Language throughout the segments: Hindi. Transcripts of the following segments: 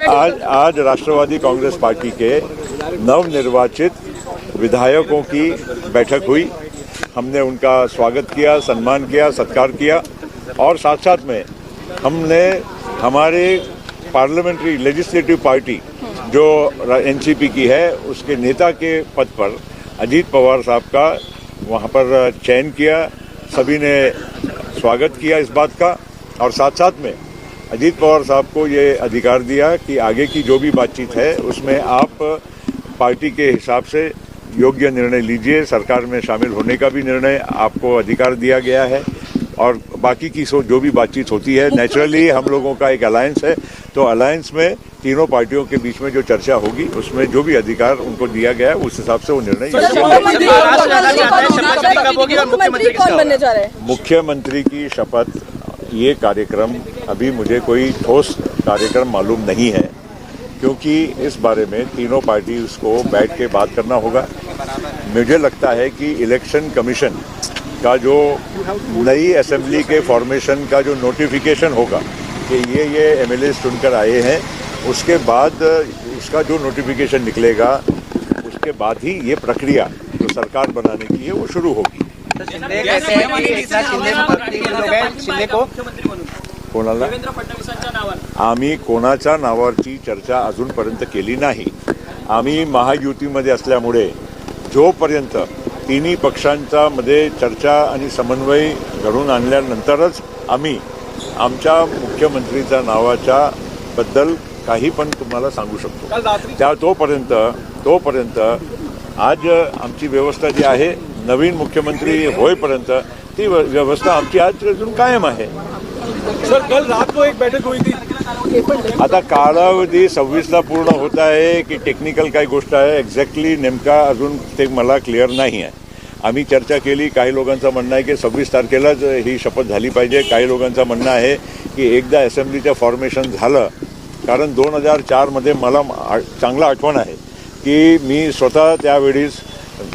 आज राष्ट्रवादी कांग्रेस पार्टी के नवनिर्वाचित विधायकों की बैठक हुई। हमने उनका स्वागत किया, सम्मान किया, सत्कार किया और साथ साथ में हमने हमारे पार्लियामेंट्री लेजिस्लेटिव पार्टी जो एनसीपी की है उसके नेता के पद पर अजीत पवार साहब का वहां पर चयन किया। सभी ने स्वागत किया इस बात का और साथ साथ में अजीत पवार साहब को ये अधिकार दिया कि आगे की जो भी बातचीत है उसमें आप पार्टी के हिसाब से योग्य निर्णय लीजिए। सरकार में शामिल होने का भी निर्णय आपको अधिकार दिया गया है और बाकी की जो भी बातचीत होती है, नेचुरली हम लोगों का एक अलायंस है, तो अलायंस में तीनों पार्टियों के बीच में जो चर्चा होगी उसमें जो भी अधिकार उनको दिया गया है उस हिसाब से वो निर्णय। मुख्यमंत्री की शपथ ये कार्यक्रम अभी मुझे कोई ठोस कार्यक्रम मालूम नहीं है, क्योंकि इस बारे में तीनों पार्टी उसको बैठ के बात करना होगा। मुझे लगता है कि इलेक्शन कमीशन का जो नई असेंबली के फॉर्मेशन का जो नोटिफिकेशन होगा कि ये एमएलए चुनकर आए हैं, उसके बाद उसका जो नोटिफिकेशन निकलेगा उसके बाद ही ये प्रक्रिया जो सरकार बनाने की है वो शुरू होगी। कोणाला आम्ही कोणाच्या नावाची चर्चा अजूनपर्यंत केली नाही। आम्ही महायुतीमध्ये असल्यामुळे जोपर्यंत तिन्ही पक्षांच्या मध्ये चर्चा आणि समन्वय घडून आणल्यानंतरच आम्ही आमच्या मुख्यमंत्रीच्या नावाच्या बद्दल काही पण तुम्हाला सांगू शकतो। त्या तोपर्यंत आज आमची व्यवस्था जी आहे नवीन मुख्यमंत्री होईपर्यंत ती व्यवस्था आमची आज अजून कायम आहे। सर, कल रात को एक बैठक हुई थी। आता कालावधी 26ला पूर्ण होत आहे की टेक्निकल काही गोष्ट आहे एक्झॅक्टली नेमका अजून ते मला क्लिअर नाही आहे। आम्ही चर्चा केली, काही लोकांचं म्हणणं आहे की 26 तारखेलाच ही शपथ झाली पाहिजे, काही लोकांचं म्हणणं आहे की एकदा असेंब्लीचं फॉर्मेशन झालं, कारण 2004 मध्ये मला चांगलं आठवण आहे की मी स्वतः त्यावेळीस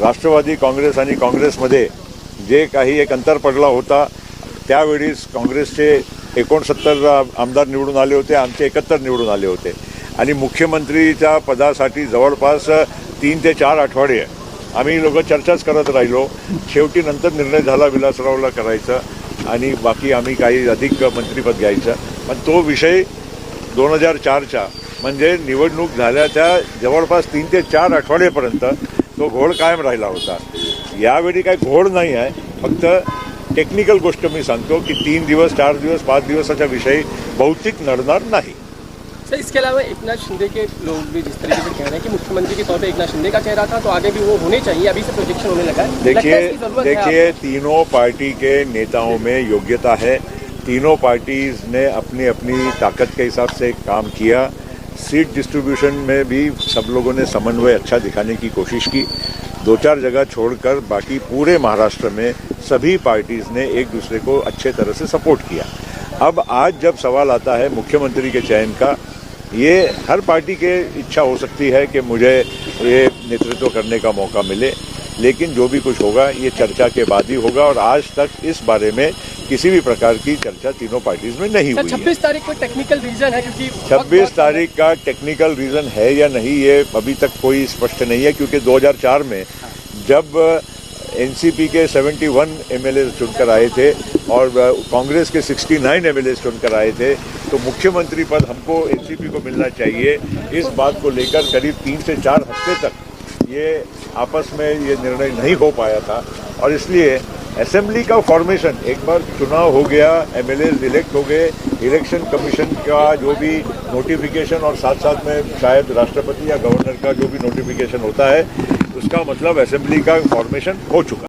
राष्ट्रवादी काँग्रेस आणि काँग्रेसमध्ये जे काही एक अंतर पडला होता, त्यावेळीस काँग्रेसचे 69 आमदार निवडून आले होते, आमचे 71 निवडून आले होते आणि मुख्यमंत्रीच्या पदासाठी जवळपास 3 ते 4 आठवडे आम्ही लोक चर्चाच करत राहिलो। शेवटी नंतर निर्णय झाला विलासरावला करायचं आणि बाकी आम्ही काही अधिक मंत्रिपद घ्यायचं, पण तो विषय 2004च्या म्हणजे निवडणूक झाल्या त्या जवळपास 3 ते 4 आठवड्यापर्यंत तो घोळ कायम राहिला होता। यावेळी काही घोळ नाही आहे, फक्त टेक्निकल गोष्ट मी सांगतो कि 3 दिवस 4 दिवस 5 दिवसाचा विषय भौतिक नडणार नहीं। सर, इसके अलावा एकनाथ शिंदे के लोग भी जिस तरीके से कह रहे हैं कि मुख्यमंत्री के तौर पे एकनाथ शिंदे का चेहरा था तो आगे भी वो होने चाहिए, अभी से प्रोजेक्शन होने लगा है। देखिए तीनों पार्टी के नेताओं में योग्यता है, तीनों पार्टीज ने अपनी अपनी ताकत के हिसाब से काम किया। सीट डिस्ट्रीब्यूशन में भी सब लोगों ने समन्वय अच्छा दिखाने की कोशिश की। 2-4 जगह छोड़कर बाकी पूरे महाराष्ट्र में सभी पार्टीज ने एक दूसरे को अच्छे तरह से सपोर्ट किया। अब आज जब सवाल आता है मुख्यमंत्री के चयन का, ये हर पार्टी के इच्छा हो सकती है कि मुझे ये नेतृत्व करने का मौका मिले, लेकिन जो भी कुछ होगा ये चर्चा के बाद ही होगा और आज तक इस बारे में किसी भी प्रकार की चर्चा तीनों पार्टीज में नहीं हुई है। 26 तारीख को टेक्निकल रीजन है, क्योंकि 26 तारीख का टेक्निकल रीजन है या नहीं ये अभी तक कोई स्पष्ट नहीं है, क्योंकि 2004 में जब एनसीपी के 71 एमएलए चुनकर आए थे और कांग्रेस के 69 एमएलए चुनकर आए थे, तो मुख्यमंत्री पद हमको एनसीपी को मिलना चाहिए, इस बात को लेकर करीब 3 से 4 हफ्ते तक ये आपस में ये निर्णय नहीं हो पाया था। और इसलिए असेंबली का फॉर्मेशन एक बार चुनाव हो गया, एमएलए इलेक्ट हो गए, इलेक्शन कमीशन का जो भी नोटिफिकेशन और साथ साथ में शायद राष्ट्रपति या गवर्नर का जो भी नोटिफिकेशन होता है, उसका मतलब असेंबली का फॉर्मेशन हो चुका।